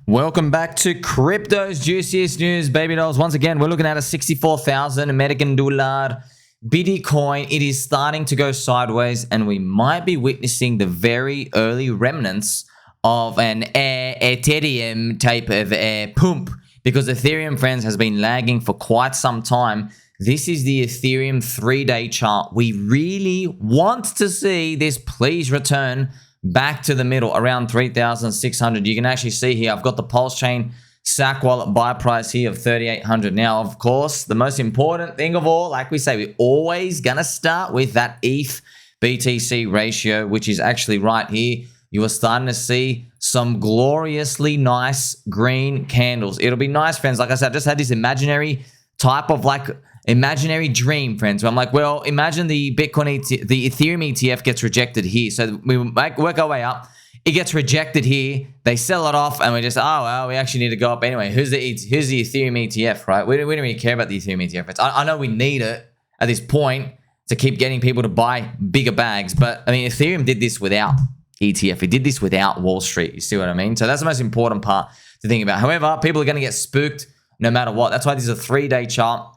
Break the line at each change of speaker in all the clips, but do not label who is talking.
Welcome back to Crypto's Juiciest News, baby dolls. Once again, we're looking at a 64,000 American dollar Bitcoin. It is starting to go sideways, and we might be witnessing the very early remnants of an Ethereum type of pump, because Ethereum, friends, has been lagging for quite some time. This is the Ethereum 3-day chart. We really want to see this please return back to the middle around 3,600. You can actually see here, I've got the PulseChain SAC wallet buy price here of 3,800. Now, of course, the most important thing of all, like we say, we're always going to start with that ETH BTC ratio, which is actually right here. You are starting to see some gloriously nice green candles. It'll be nice, friends. Like I said, I just had this imaginary type of imaginary dream, friends, where I'm like, well, imagine the the Ethereum ETF gets rejected here. So we work our way up. It gets rejected here. They sell it off, and we just, oh, well, we actually need to go up anyway. Who's the Ethereum ETF, right? We don't really care about the Ethereum ETF. I know we need it at this point to keep getting people to buy bigger bags, but I mean, Ethereum did this without ETF. It did this without Wall Street. You see what I mean? So that's the most important part to think about. However, people are going to get spooked no matter what. That's why this is a 3-day chart.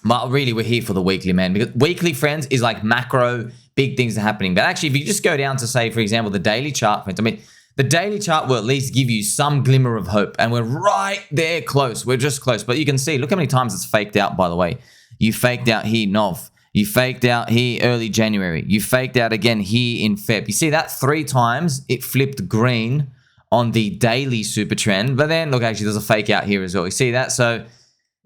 But really, we're here for the weekly, man. Because weekly, friends, is like macro, big things are happening. But actually, if you just go down to, say, for example, the daily chart, friends, I mean, the daily chart will at least give you some glimmer of hope. And we're right there close. We're just close. But you can see, look how many times it's faked out, by the way. You faked out here, Nov. You faked out here early January. You faked out again here in Feb. You see that 3 times it flipped green on the daily super trend. But then, look, actually, there's a fake out here as well. You see that? So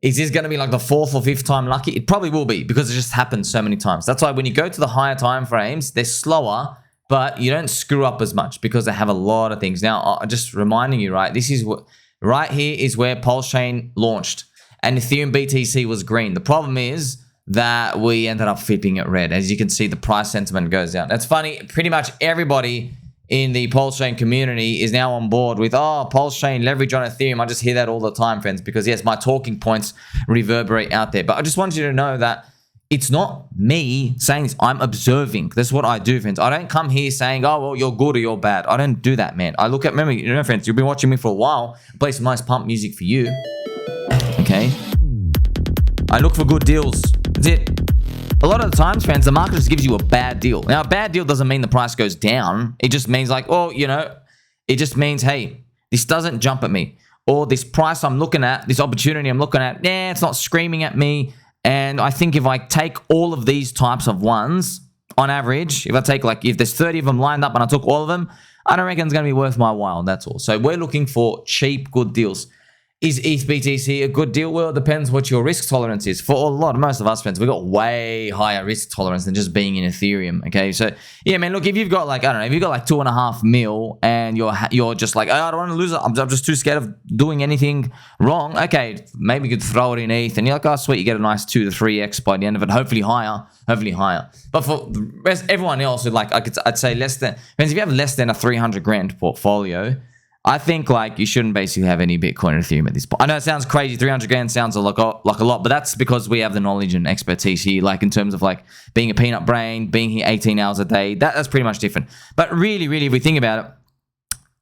is this going to be like the 4th or 5th time lucky? It probably will be, because it just happened so many times. That's why when you go to the higher time frames, they're slower, but you don't screw up as much because they have a lot of things. Now, just reminding you, right? This is what right here is where PulseChain launched, and Ethereum BTC was green. The problem is that we ended up flipping it red. As you can see, the price sentiment goes down. That's funny. Pretty much everybody in the PulseChain community is now on board with, oh, PulseChain, leverage on Ethereum. I just hear that all the time, friends, because yes, my talking points reverberate out there. But I just want you to know that it's not me saying this. I'm observing. That's what I do, friends. I don't come here saying, oh, well, you're good or you're bad. I don't do that, man. I look at, remember, you know, friends, you've been watching me for a while. I play some nice pump music for you. Okay? I look for good deals. That's it. A lot of the times, friends, the market just gives you a bad deal. Now, a bad deal doesn't mean the price goes down. It just means like, oh, you know, it just means, hey, this doesn't jump at me. Or this price I'm looking at, this opportunity I'm looking at, it's not screaming at me. And I think if I take all of these types of ones, on average, if I take if there's 30 of them lined up and I took all of them, I don't reckon it's going to be worth my while. That's all. So we're looking for cheap, good deals. Is ETH BTC a good deal? Well, it depends what your risk tolerance is. For most of us, friends, we've got way higher risk tolerance than just being in Ethereum. Okay, so yeah, man. Look, if you've got I don't know, if you've got 2.5 mil and you're just like, oh, I don't want to lose it. I'm just too scared of doing anything wrong. Okay, maybe you could throw it in ETH, and you're like, oh, sweet, you get a nice 2 to 3x by the end of it. Hopefully higher. But for the rest, everyone else, I'd say less than. Friends, if you have less than a 300 grand portfolio, I think you shouldn't basically have any Bitcoin or Ethereum at this point. I know it sounds crazy. 300 grand sounds like a lot, but that's because we have the knowledge and expertise here, in terms of being a peanut brain, being here 18 hours a day. That's pretty much different. But really, if we think about it,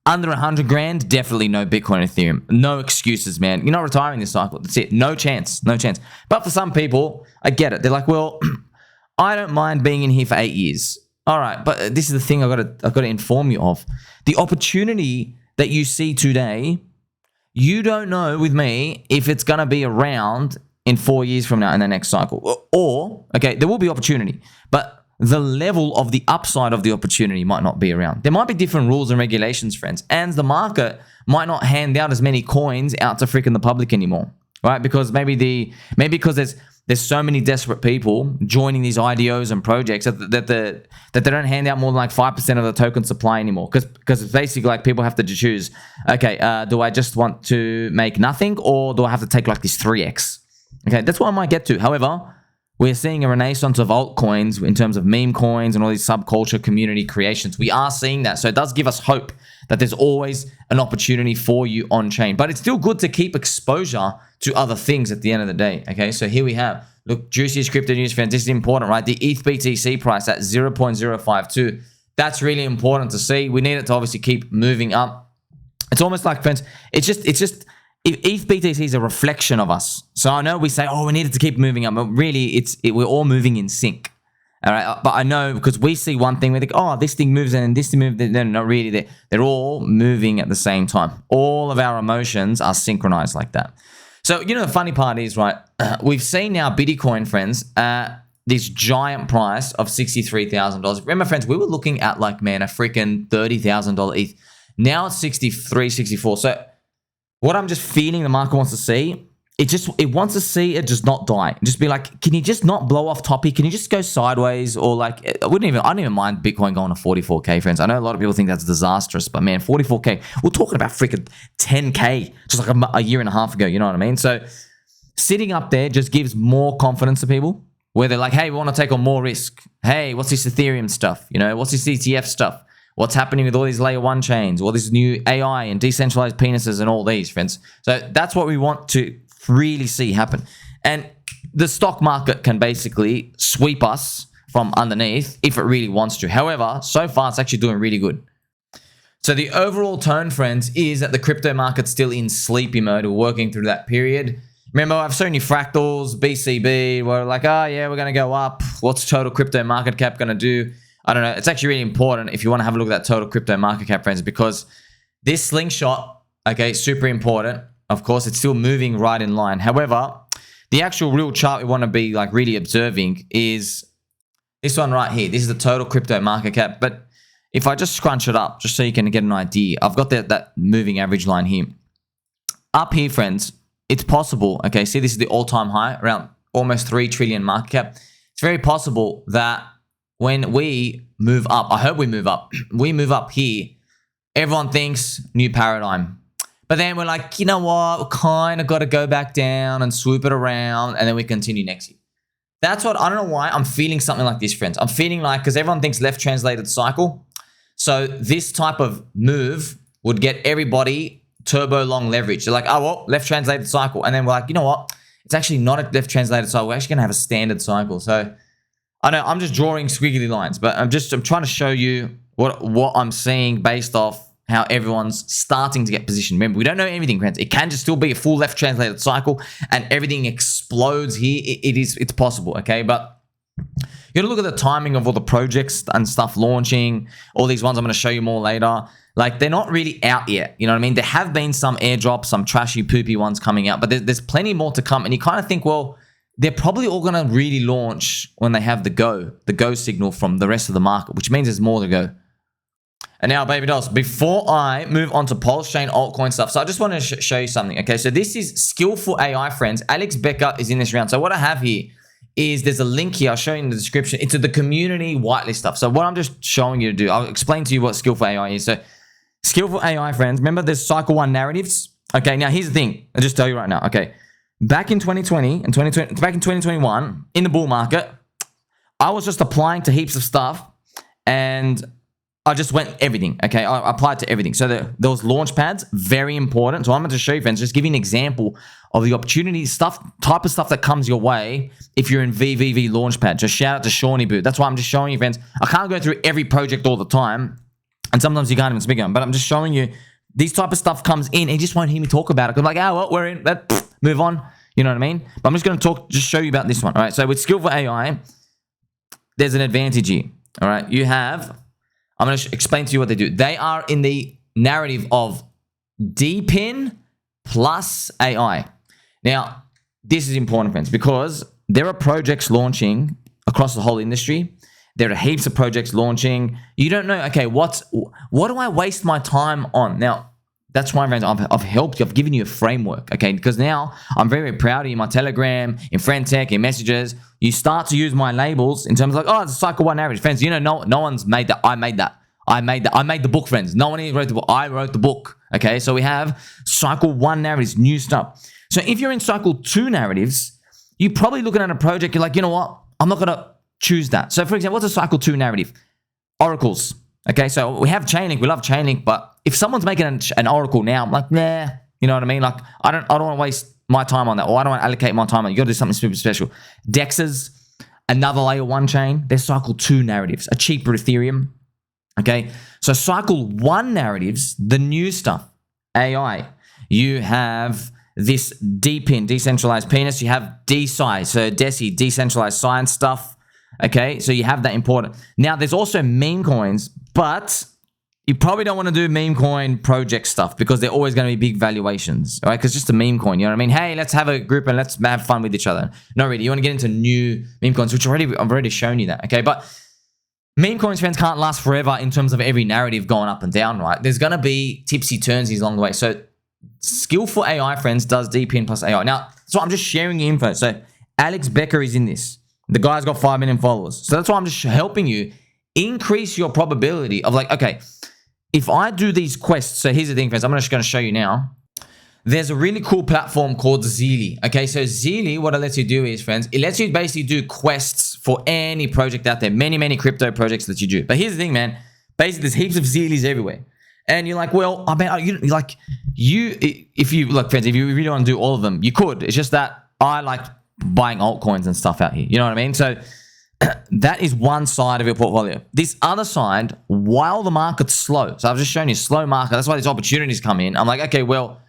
under 100 grand, definitely no Bitcoin or Ethereum. No excuses, man. You're not retiring this cycle. That's it. No chance. But for some people, I get it. They're like, well, I don't mind being in here for 8 years. All right, but this is the thing I've got to inform you of. The opportunity that you see today, you don't know with me if it's going to be around in 4 years from now in the next cycle. Or, okay, there will be opportunity, but the level of the upside of the opportunity might not be around. There might be different rules and regulations, friends, and the market might not hand out as many coins out to freaking the public anymore, right? Because maybe because there's so many desperate people joining these IDOs and projects that they don't hand out more than 5% of the token supply anymore. Because it's basically people have to choose, okay, do I just want to make nothing, or do I have to take this 3x? Okay, that's what I might get to. However, we're seeing a renaissance of altcoins in terms of meme coins and all these subculture community creations. We are seeing that. So it does give us hope that there's always an opportunity for you on chain. But it's still good to keep exposure to other things at the end of the day. Okay, so here we have, look, juiciest crypto news, friends. This is important, right? The ETH BTC price at 0.052. That's really important to see. We need it to obviously keep moving up. It's almost like, friends, it's just ETH BTC is a reflection of us. So I know we say, oh, we needed to keep moving up, but really we're all moving in sync. All right, but I know because we see one thing, we think, oh, this thing moves and this thing moves. No, not really. They're all moving at the same time. All of our emotions are synchronized like that. So, you know, the funny part is, right, we've seen now Bitcoin, friends, this giant price of $63,000. Remember, friends, we were looking at like, man, a freaking $30,000 ETH. Now it's 63, 64. So what I'm just feeling the market wants to see, it wants to see it just not die. Just be like, can you just not blow off top here? Can you just go sideways? Or like, I don't even mind Bitcoin going to 44K, friends. I know a lot of people think that's disastrous, but man, 44K, we're talking about freaking 10K just like a year and a half ago. You know what I mean? So sitting up there just gives more confidence to people where they're like, hey, we want to take on more risk. Hey, what's this Ethereum stuff? You know, what's this ETF stuff? What's happening with all these layer 1 chains, all this new AI and decentralized penises and all these, friends. So that's what we want to really see happen. And the stock market can basically sweep us from underneath if it really wants to. However, so far it's actually doing really good. So the overall tone, friends, is that the crypto market's still in sleepy mode. We're working through that period. Remember, I've shown you fractals, BCB, we're like, oh yeah, we're going to go up. What's total crypto market cap going to do? I don't know. It's actually really important if you want to have a look at that total crypto market cap, friends, because this slingshot, okay, super important. Of course, it's still moving right in line. However, the actual real chart we want to be like really observing is this one right here. This is the total crypto market cap. But if I just scrunch it up, just so you can get an idea, I've got that moving average line here. Up here, friends, it's possible, okay, see this is the all-time high, around almost 3 trillion market cap. It's very possible that when we move up, I hope we move up here, everyone thinks new paradigm. But then we're like, you know what, we kind of got to go back down and swoop it around, and then we continue next year. That's what, I don't know why, I'm feeling something like this, friends. I'm feeling like, because everyone thinks left translated cycle. So this type of move would get everybody turbo long leverage. They're like, oh, well, left translated cycle. And then we're like, you know what? It's actually not a left translated cycle. We're actually going to have a standard cycle. So I know I'm just drawing squiggly lines, but I'm trying to show you what I'm seeing based off how everyone's starting to get positioned. Remember, we don't know everything, friends. It can just still be a full left translated cycle and everything explodes here. It's possible, okay? But you gotta look at the timing of all the projects and stuff launching. All these ones I'm gonna show you more later. Like, they're not really out yet. You know what I mean? There have been some airdrops, some trashy, poopy ones coming out, but there's plenty more to come. And you kind of think, well, they're probably all going to really launch when they have the go signal from the rest of the market, which means there's more to go. And now, baby dolls, before I move on to PulseChain altcoin stuff, so I just want to show you something. Okay, so this is Skillful AI, friends. Alex Becker is in this round. So what I have here is there's a link here. I'll show you in the description. It's the community whitelist stuff. So what I'm just showing you to do, I'll explain to you what Skillful AI is. So Skillful AI, friends, remember there's cycle 1 narratives? Okay, now here's the thing. I'll just tell you right now. Okay, back in 2020 and back in 2021, in the bull market, I was just applying to heaps of stuff and I just went everything, okay? I applied to everything. So there was Launchpads, very important. So I'm going to show you, friends, just give you an example of the opportunity type of stuff that comes your way if you're in VVV Launchpad. Just shout out to Shawnee Boo. That's why I'm just showing you, friends. I can't go through every project all the time. And sometimes you can't even speak on them, but I'm just showing you these type of stuff comes in and you just won't hear me talk about it. Because like, oh, well, we're in, move on. You know what I mean? But I'm just going to just show you about this one. All right. So with Skillful AI, there's an advantage here. All right. I'm going to explain to you what they do. They are in the narrative of DePIN plus AI. Now, this is important, friends, because there are projects launching across the whole industry. There are heaps of projects launching. You don't know, okay, what do I waste my time on? Now, that's why, friends, I've helped you. I've given you a framework, okay? Because now I'm very, very proud of you in my Telegram, in Friend Tech, in messages. You start to use my labels in terms of like, oh, it's a cycle 1 average. Friends, you know, no one's made that. I made that. I made the book, friends. No one even wrote the book. I wrote the book, okay? So we have cycle 1 narratives, new stuff. So if you're in cycle 2 narratives, you're probably looking at a project, you're like, you know what? I'm not going to choose that. So for example, what's a cycle 2 narrative? Oracles. Okay, so we have Chainlink. We love Chainlink, but if someone's making an Oracle now, I'm like, nah. You know what I mean? Like, I don't want to waste my time on that, or I don't want to allocate my time on it. You got to do something super special. Dexes, another layer 1 chain. They're cycle 2 narratives, a cheaper Ethereum. Okay, so cycle 1 narratives, the new stuff. AI. You have this DePIN, decentralized penis. You have DeSci, so DESI, decentralized science stuff. Okay, so you have that important. Now, there's also meme coins, but you probably don't want to do meme coin project stuff because they're always going to be big valuations, all right? Because just a meme coin, you know what I mean? Hey, let's have a group and let's have fun with each other. No, really, you want to get into new meme coins, which I've already shown you that, okay? But meme coins, friends, can't last forever in terms of every narrative going up and down, right? There's going to be tipsy-turnsies along the way. So Skillful AI, friends, does DePIN plus AI. Now, so I'm just sharing the info. So Alex Becker is in this. The guy's got 5 million followers. So that's why I'm just helping you increase your probability of like, okay, if I do these quests, so here's the thing, friends, I'm just going to show you now. There's a really cool platform called Zealy. Okay, so Zealy, what it lets you do is, friends, it lets you basically do quests for any project out there. Many crypto projects that you do. But here's the thing, man. Basically, there's heaps of Zealys everywhere. And you're like, well, I mean, if you look, friends, if you really want to do all of them, you could. It's just that I like buying altcoins and stuff out here. You know what I mean? So that is one side of your portfolio. This other side, while the market's slow, so I've just shown you slow market. That's why these opportunities come in. I'm like, okay, well,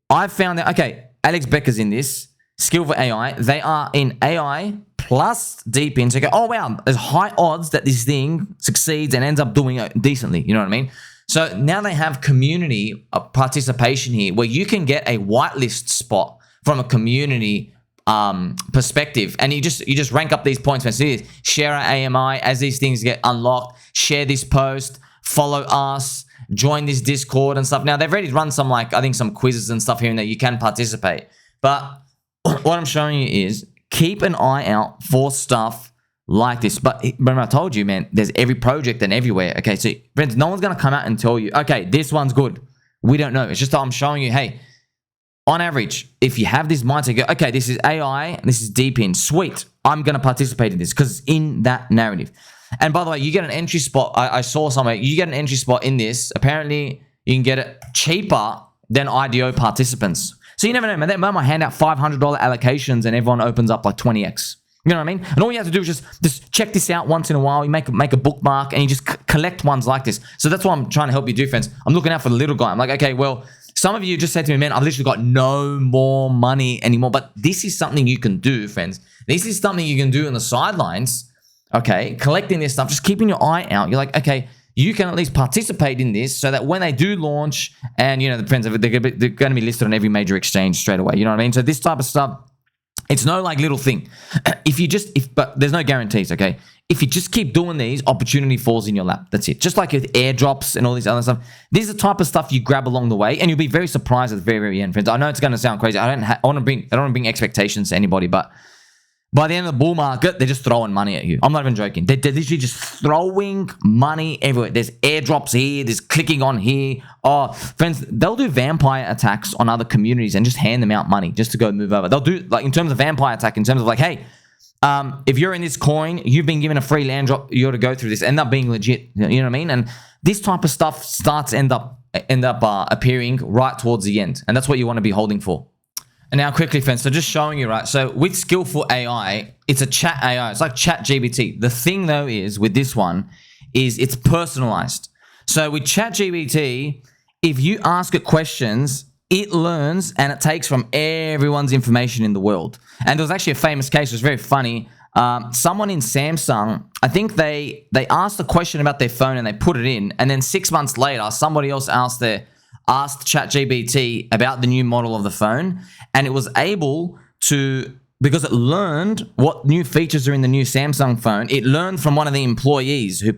I've found that, okay, Alex Becker's in this, Skillful AI. They are in AI plus DePIN. So you go, oh, wow, there's high odds that this thing succeeds and ends up doing it decently. You know what I mean? So now they have community participation here where you can get a whitelist spot from a community perspective, and you just rank up these points. So share our AMI as these things get unlocked, share this post, follow us, join this Discord and stuff. Now they've already run some, like, I think some quizzes and stuff here and there you can participate, but what I'm showing you is keep an eye out for stuff like this. But remember, I told you, man, there's every project and everywhere. Okay, so friends, no one's gonna come out and tell you, okay, this one's good. We don't know. It's just that I'm showing you, hey, on average, if you have this mindset, go, okay, this is AI, this is DePIN, sweet, I'm going to participate in this because in that narrative. And by the way, you get an entry spot. I saw somewhere, you get an entry spot in this. Apparently, you can get it cheaper than IDO participants. So you never know, man. They might hand out $500 allocations and everyone opens up like 20x. You know what I mean? And all you have to do is just check this out once in a while. You make a bookmark and you just collect ones like this. So that's what I'm trying to help you do, friends. I'm looking out for the little guy. I'm like, okay, well, some of you just said to me, man, I've literally got no more money anymore. But this is something you can do, friends. This is something you can do on the sidelines, okay? Collecting this stuff, just keeping your eye out. You're like, okay, you can at least participate in this so that when they do launch and, you know, the friends, they're going to be listed on every major exchange straight away. You know what I mean? So this type of stuff, it's no like little thing. But there's no guarantees, okay? If you just keep doing these, opportunity falls in your lap. That's it. Just like with airdrops and all this other stuff. This is the type of stuff you grab along the way, and you'll be very surprised at the very, very end, friends. I know it's going to sound crazy. I don't want to bring expectations to anybody, but by the end of the bull market, they're just throwing money at you. I'm not even joking. They're literally just throwing money everywhere. There's airdrops here. There's clicking on here. Oh, friends, they'll do vampire attacks on other communities and just hand them out money just to go move over. They'll do, like, in terms of vampire attack, in terms of like, hey, if you're in this coin, you've been given a free land drop, you got to go through this, end up being legit. You know what I mean? And this type of stuff starts end up appearing right towards the end. And that's what you want to be holding for. And now quickly, friends, so just showing you, right? So with Skillful AI, it's a chat AI. It's like ChatGPT. The thing though is with this one is it's personalized. So with ChatGPT, if you ask it questions, it learns and it takes from everyone's information in the world. And there was actually a famous case. It was very funny. Someone in Samsung, I think they asked a question about their phone and they put it in. And then 6 months later, somebody else asked ChatGPT about the new model of the phone, and it was able to, because it learned what new features are in the new Samsung phone, it learned from one of the employees who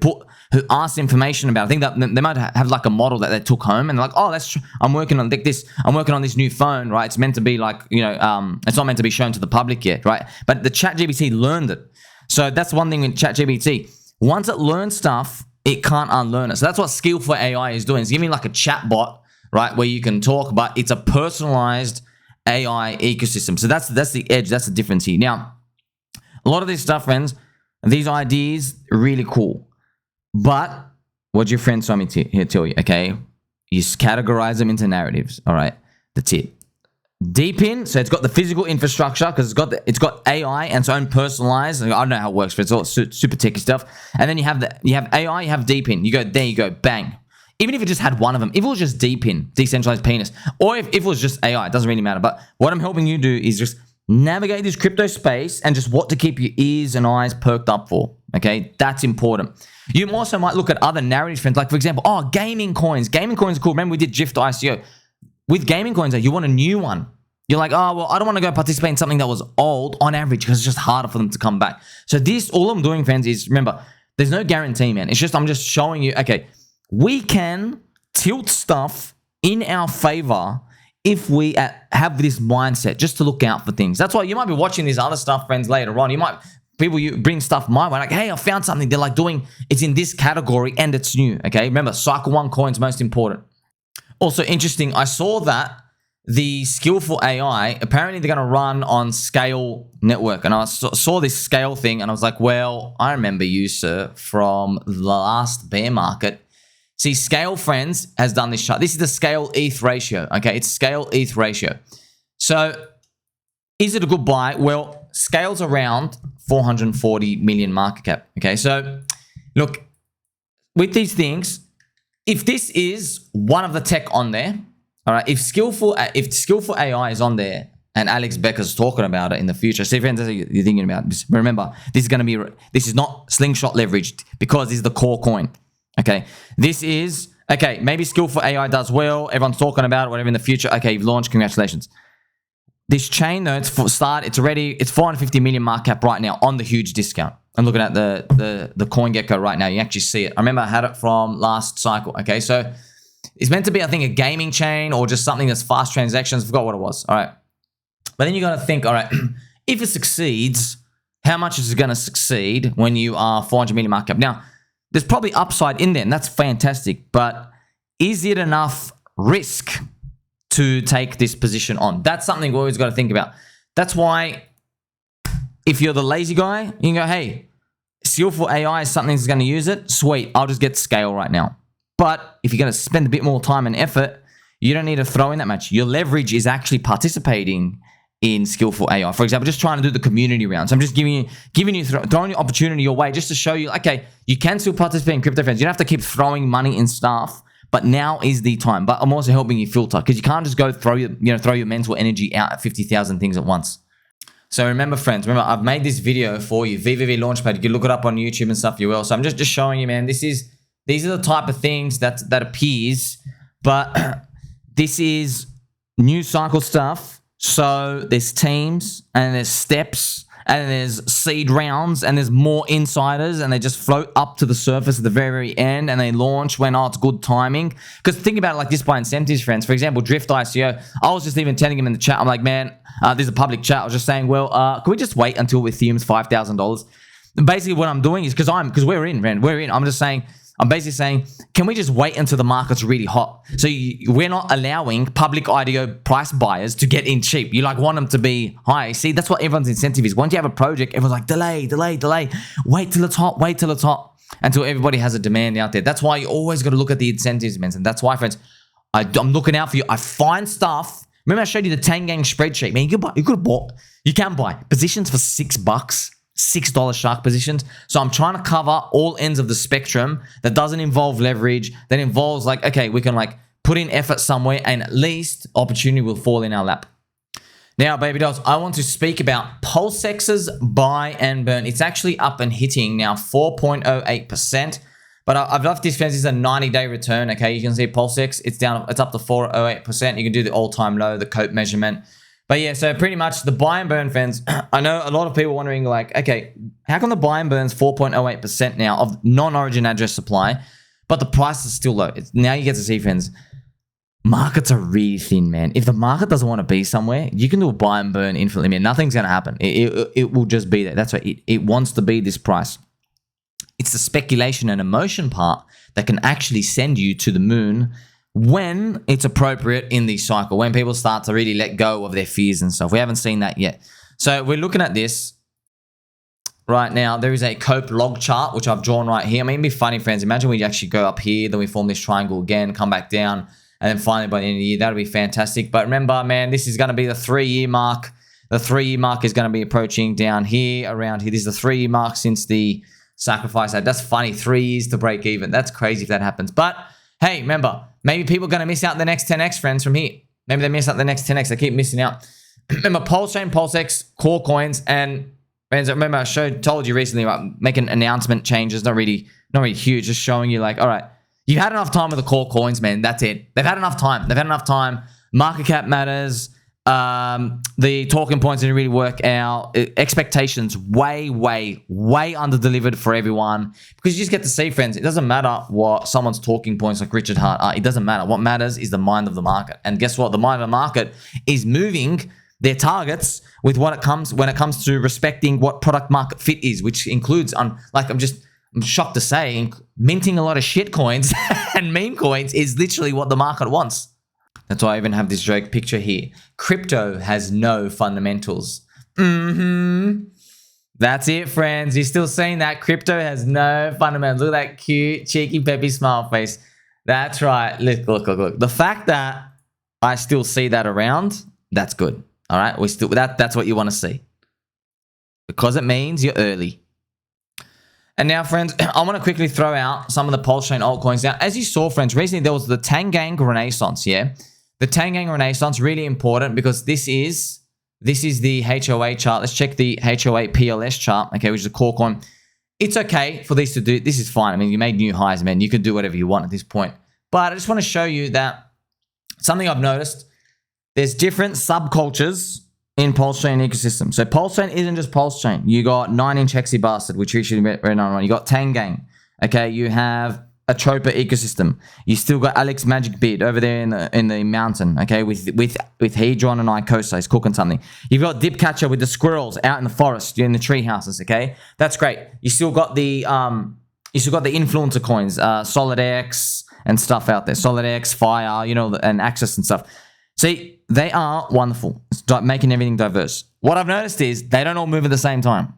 asked information about it. I think that they might have like a model that they took home and they're like, oh, that's true. I'm working on this new phone, right? It's meant to be like, you know, it's not meant to be shown to the public yet, right? But the ChatGPT learned it. So that's one thing with ChatGPT. Once it learns stuff, it can't unlearn it. So that's what Skillful AI is doing. It's giving like a chat bot, right, where you can talk, but it's a personalized AI ecosystem. So that's the edge. That's the difference here. Now, a lot of this stuff, friends, these ideas, really cool. But what your friends told me to tell you, okay? You categorize them into narratives, all right? That's it. DePIN, so it's got the physical infrastructure because it's got AI and its own personalized. I don't know how it works, but it's all super techy stuff. And then you have AI, you have DePIN. You go there, you go bang. Even if it just had one of them, if it was just DePIN, decentralized penis, or if it was just AI, it doesn't really matter. But what I'm helping you do is just navigate this crypto space and just what to keep your ears and eyes perked up for. Okay, that's important. You also might look at other narrative trends, like for example, gaming coins. Gaming coins are cool. Remember we did GIFT ICO. With gaming coins, you want a new one. You're like, oh, well, I don't want to go participate in something that was old on average because it's just harder for them to come back. So this, all I'm doing, friends, is remember, there's no guarantee, man. It's just, I'm just showing you, okay, we can tilt stuff in our favor if we have this mindset just to look out for things. That's why you might be watching this other stuff, friends, later on. You bring stuff my way, like, hey, I found something. They're like it's in this category and it's new, okay? Remember, cycle 1 coin's most important. Also interesting, I saw that the Skillful AI, apparently they're going to run on SKALE network. And I saw this SKALE thing and I was like, well, I remember you, sir, from the last bear market. See, SKALE, friends, has done this chart. This is the SKALE ETH ratio, okay? It's SKALE ETH ratio. So is it a good buy? Well, SKALE's around 440 million market cap, okay? So look, with these things, if this is one of the tech on there, all right, if Skillful AI is on there and Alex Becker's talking about it in the future, see, friends, you're thinking about this. Remember, this is not slingshot leveraged because this is the core coin. Okay, this is, okay, maybe Skillful AI does well. Everyone's talking about it, whatever in the future. Okay, you've launched, congratulations. This chain, though, it's 450 million market cap right now on the huge discount. I'm looking at the CoinGecko right now. You actually see it. I remember I had it from last cycle. Okay, so it's meant to be, I think, a gaming chain or just something that's fast transactions. I forgot what it was. All right. But then you got to think, all right, if it succeeds, how much is it going to succeed when you are 400 million market cap? Now, there's probably upside in there, and that's fantastic. But is it enough risk to take this position on? That's something we always got to think about. That's why if you're the lazy guy, you can go, hey, Skillful AI is something that's going to use it. Sweet, I'll just get SKALE right now. But if you're going to spend a bit more time and effort, you don't need to throw in that much. Your leverage is actually participating in Skillful AI. For example, just trying to do the community rounds. I'm just throwing your opportunity your way just to show you, okay, you can still participate in crypto friends. You don't have to keep throwing money in stuff, but now is the time. But I'm also helping you filter because you can't just go throw your mental energy out at 50,000 things at once. So remember, friends, I've made this video for you, VVV Launchpad. You can look it up on YouTube and stuff, you will. So I'm just showing you, man, these are the type of things that appears, but this is new cycle stuff. So there's teams and there's steps and there's seed rounds and there's more insiders and they just float up to the surface at the very, very end and they launch when, it's good timing. Because think about it like this by incentives, friends. For example, Drift ICO, I was just even telling him in the chat, I'm like, man, this is a public chat. I was just saying, well, can we just wait until Ethereum's $5,000? Basically what I'm doing is, because we're in, man, we're in. I'm basically saying, can we just wait until the market's really hot? So we're not allowing public IDO price buyers to get in cheap. You want them to be high. See, that's what everyone's incentive is. Once you have a project, everyone's like, delay. Wait till it's hot. Until everybody has a demand out there. That's why you always got to look at the incentives, man. And that's why, friends, I'm looking out for you. I find stuff. Remember I showed you the Tang Gang spreadsheet, man. You can buy positions for $6. $6 shark positions. So I'm trying to cover all ends of the spectrum that doesn't involve leverage, that involves okay, we can put in effort somewhere and at least opportunity will fall in our lap. Now, baby dolls, I want to speak about PulseX's buy and burn. It's actually up and hitting now 4.08%. But I've left this, friends. This is a 90-day return. Okay, you can see PulseX, it's up to 4.08%. You can do the all-time low, the COPE measurement. But yeah, so pretty much the buy and burn, friends. I know a lot of people wondering okay, how come the buy and burn's 4.08% now of non-origin address supply, but the price is still low? Now you get to see, friends, markets are really thin, man. If the market doesn't want to be somewhere, you can do a buy and burn infinitely, man. Nothing's going to happen. It will just be there. That's why it wants to be this price. It's the speculation and emotion part that can actually send you to the moon when it's appropriate in the cycle, when people start to really let go of their fears and stuff. We haven't seen that yet. So we're looking at this right now. There is a COPE log chart, which I've drawn right here. I mean, it'd be funny, friends. Imagine we actually go up here, then we form this triangle again, come back down, and then finally by the end of the year, that'll be fantastic. But remember, man, this is going to be the 3-year mark. The 3-year mark is going to be approaching down here, around here. This is the 3-year mark since the sacrifice. That's funny, 3 years to break even. That's crazy if that happens. But Hey, remember, maybe people are going to miss out the next 10x, friends, from here. Maybe they miss out the next 10x. They keep missing out. Remember, PulseChain, PulseX, core coins, and friends, remember I told you recently about making announcement changes. Not really huge. Just showing you like, all right, you've had enough time with the core coins, man. That's it. They've had enough time. Market cap matters. The talking points didn't really work out. Expectations way under delivered for everyone, because you just get to see, friends, it doesn't matter what someone's talking points like Richard Hart are. It doesn't matter. What matters is the mind of the market. And guess what? The mind of the market is moving their targets with when it comes to respecting what product market fit is, which includes I'm shocked to say, minting a lot of shit coins and meme coins is literally what the market wants. That's why I even have this joke picture here. Crypto has no fundamentals. That's it, friends. You're still seeing that. Crypto has no fundamentals. Look at that cute, cheeky, peppy smile face. That's right. Look. The fact that I still see that around, that's good. All right? That's what you want to see. Because it means you're early. And now, friends, I want to quickly throw out some of the PulseChain altcoins. Now, as you saw, friends, recently there was the Tang Gang Renaissance, yeah? The Tang Gang Renaissance, really important because this is the HOA chart. Let's check the HOA PLS chart, okay, which is a core coin. It's okay for these to do. This is fine. I mean, you made new highs, man. You can do whatever you want at this point. But I just want to show you that something I've noticed, there's different subcultures in PulseChain ecosystem. So PulseChain isn't just PulseChain. You got 9-inch Hexy Bastard, which you should be very on. You got Tang Gang. Okay, you have a Chopa ecosystem. You still got Alex Magic Beard over there in the mountain, okay, with Hedron and Icosa. He's cooking something. You've got Dipcatcher with the squirrels out in the forest, in the tree houses, okay? That's great. You still got the influencer coins, SolidX and stuff out there. SolidX, Fire, and Axis and stuff. See, they are wonderful. It's making everything diverse. What I've noticed is they don't all move at the same time.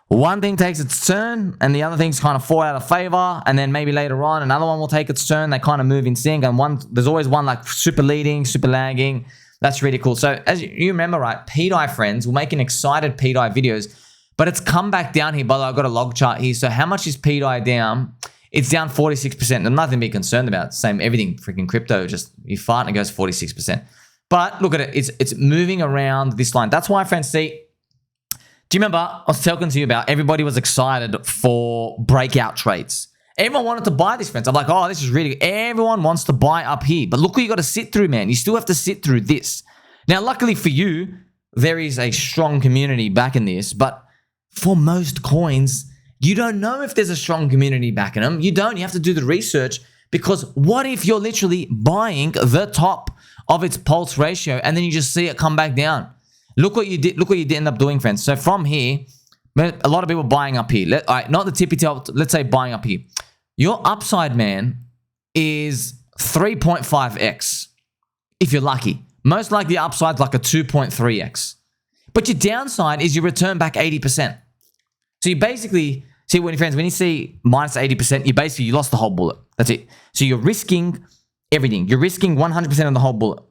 One thing takes its turn, and the other things kind of fall out of favor, and then maybe later on, another one will take its turn. They kind of move in sync, and there's always one like super leading, super lagging. That's really cool. So as you remember, right, pDAI, friends, we're making excited pDAI videos, but it's come back down here. By the way, I've got a log chart here. So how much is pDAI down? It's down 46%. There's nothing to be concerned about. Same everything, freaking crypto, just you fart and it goes 46%. But look at it. It's moving around this line. That's why, friends, see, do you remember I was talking to you about everybody was excited for breakout trades? Everyone wanted to buy this, friends. I'm like, oh, this is really good. Everyone wants to buy up here. But look what you got to sit through, man. You still have to sit through this. Now, luckily for you, there is a strong community backing this. But for most coins, you don't know if there's a strong community backing them. You don't. You have to do the research, because what if you're literally buying the top of its pulse ratio and then you just see it come back down? Look what you did. Look what you did end up doing, friends. So from here, a lot of people buying up here. All right, not the tippy top. Let's say buying up here. Your upside, man, is 3.5x if you're lucky. Most likely, upside's like a 2.3x. But your downside is you return back 80%. So you basically see, when you see minus 80%, you lost the whole bullet. That's it. So you're risking everything. You're risking 100% of the whole bullet.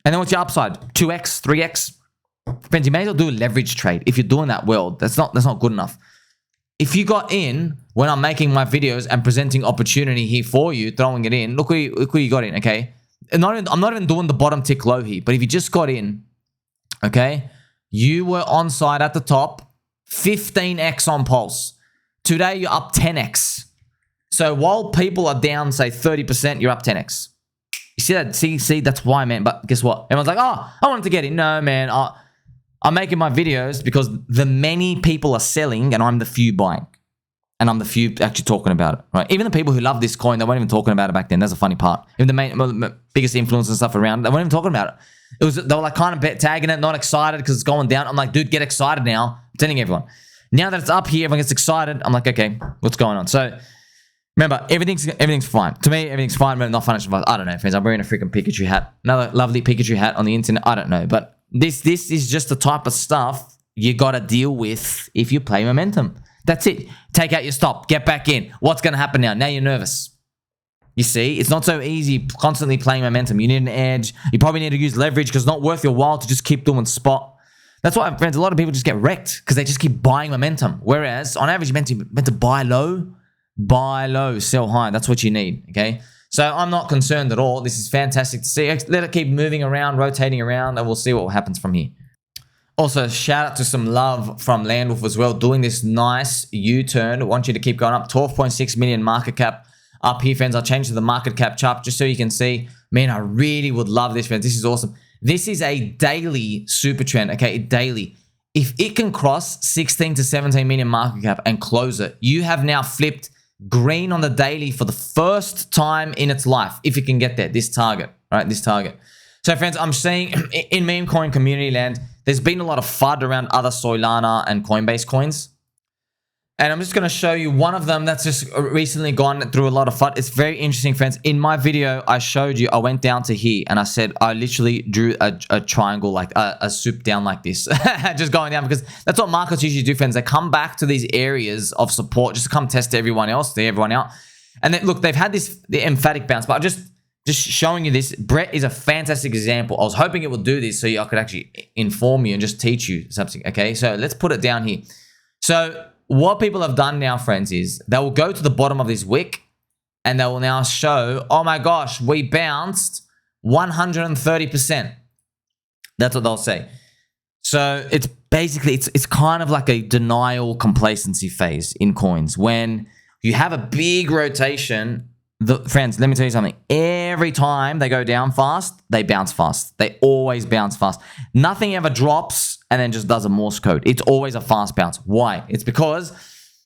And then what's your upside? 2x, 3x. Friends, you may as well do a leverage trade. If you're doing that well, that's not good enough. If you got in when I'm making my videos and presenting opportunity here for you, throwing it in, look where you got in, okay? I'm not even doing the bottom tick low here, but if you just got in, okay, you were on side at the top, 15x on Pulse. Today, you're up 10x. So while people are down, say, 30%, you're up 10x. You see that? See, that's why, man. But guess what? Everyone's like, oh, I wanted to get in. No, man. I'm making my videos because the many people are selling and I'm the few buying. And I'm the few actually talking about it, right? Even the people who love this coin, they weren't even talking about it back then. That's a funny part. Even the biggest influencers and stuff around, they weren't even talking about it. They were like kind of tagging it, not excited because it's going down. I'm like, dude, get excited now. I'm telling everyone. Now that it's up here, everyone gets excited. I'm like, okay, what's going on? So remember, everything's fine. To me, everything's fine, but not financial advice. I don't know, friends. I'm wearing a freaking Pikachu hat. Another lovely Pikachu hat on the internet. I don't know. But this is just the type of stuff you got to deal with if you play momentum. That's it. Take out your stop. Get back in. What's going to happen now? Now you're nervous. You see, it's not so easy constantly playing momentum. You need an edge. You probably need to use leverage because it's not worth your while to just keep doing spot. That's why, friends, a lot of people just get wrecked because they just keep buying momentum. Whereas, on average, you're meant to buy low, sell high. That's what you need, okay? So I'm not concerned at all. This is fantastic to see. Let it keep moving around, rotating around, and we'll see what happens from here. Also, shout out to some love from LandWolf as well, doing this nice U-turn. I want you to keep going up. 12.6 million market cap up here, friends. I'll change to the market cap chart just so you can see. Man, I really would love this, friends. This is awesome. This is a daily super trend, okay? Daily. If it can cross 16 to 17 million market cap and close it, you have now flipped green on the daily for the first time in its life. If it can get there, this target, right? This target. So, friends, I'm seeing in meme coin community land, there's been a lot of FUD around other Solana and Coinbase coins. And I'm just going to show you one of them that's just recently gone through a lot of FUD. It's very interesting, friends. In my video, I showed you, I went down to here and I said, I literally drew a triangle, like a soup down like this. Just going down, because that's what markets usually do, friends. They come back to these areas of support just to come test everyone else, everyone out. And then, look, they've had the emphatic bounce, but just showing you this. Brett is a fantastic example. I was hoping it would do this so I could actually inform you and just teach you something, okay? So let's put it down here. So what people have done now, friends, is they will go to the bottom of this wick and they will now show, oh my gosh, we bounced 130%. That's what they'll say. So it's basically, it's kind of like a denial complacency phase in coins. When you have a big rotation, friends, let me tell you something. Every time they go down fast, they bounce fast. They always bounce fast. Nothing ever drops and then just does a Morse code. It's always a fast bounce. Why? It's because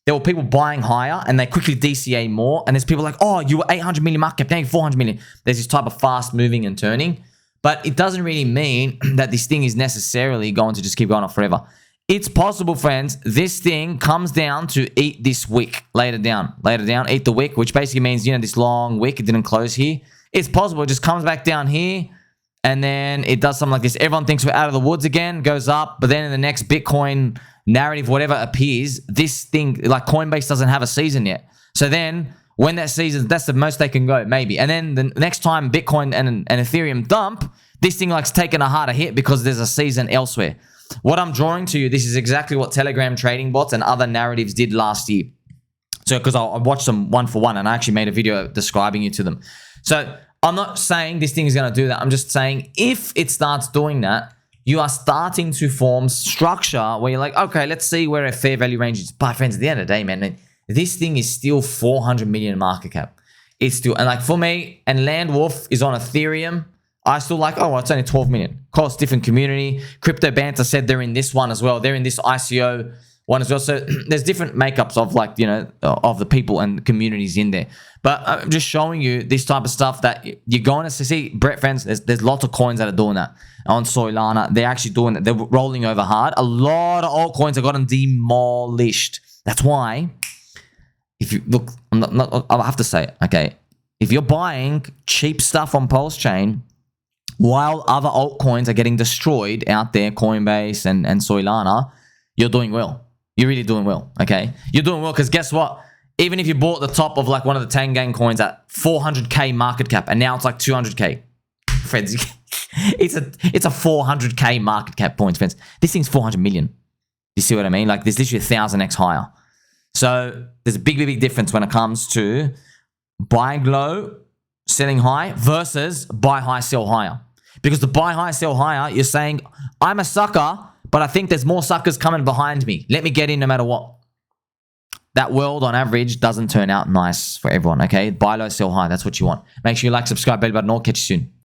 there were people buying higher and they quickly DCA more. And there's people like, oh, you were 800 million market cap, now you're 400 million. There's this type of fast moving and turning. But it doesn't really mean that this thing is necessarily going to just keep going on forever. It's possible, friends, this thing comes down to eat this wick later down, eat the wick, which basically means, you know, this long wick, it didn't close here. It's possible it just comes back down here and then it does something like this. Everyone thinks we're out of the woods again, goes up, but then in the next Bitcoin narrative, whatever appears, this thing, like Coinbase doesn't have a season yet. So then when that season, that's the most they can go, maybe. And then the next time Bitcoin and Ethereum dump, this thing like's taking a harder hit because there's a season elsewhere. What I'm drawing to you, this is exactly what Telegram trading bots and other narratives did last year. So, because I watched them one for one and I actually made a video describing you to them. So, I'm not saying this thing is going to do that. I'm just saying if it starts doing that, you are starting to form structure where you're like, okay, let's see where a fair value range is. But friends, at the end of the day, man, this thing is still 400 million market cap. It's still, and like for me, and LandWolf is on Ethereum, I still like, oh, well, it's only 12 million. Of course, different community. Crypto Banter said they're in this one as well. They're in this ICO one as well. So there's different makeups of, like, you know, of the people and communities in there. But I'm just showing you this type of stuff that you're going to see. Brett, friends, there's lots of coins that are doing that. On Solana, they're actually doing it. They're rolling over hard. A lot of altcoins have gotten demolished. That's why, if you look, I'll have to say it, okay? If you're buying cheap stuff on PulseChain, while other altcoins are getting destroyed out there, Coinbase and Solana, you're doing well. You're really doing well, okay? You're doing well because guess what? Even if you bought the top of like one of the Tang Gang coins at 400k market cap and now it's like 200k, friends, it's a 400k market cap points, friends. This thing's 400 million. You see what I mean? Like there's literally 1,000x higher. So there's a big difference when it comes to buying low, selling high versus buy high, sell higher. Because the buy high, sell higher, you're saying, I'm a sucker, but I think there's more suckers coming behind me. Let me get in no matter what. That world on average doesn't turn out nice for everyone, okay? Buy low, sell high. That's what you want. Make sure you like, subscribe, bell button, all. Catch you soon.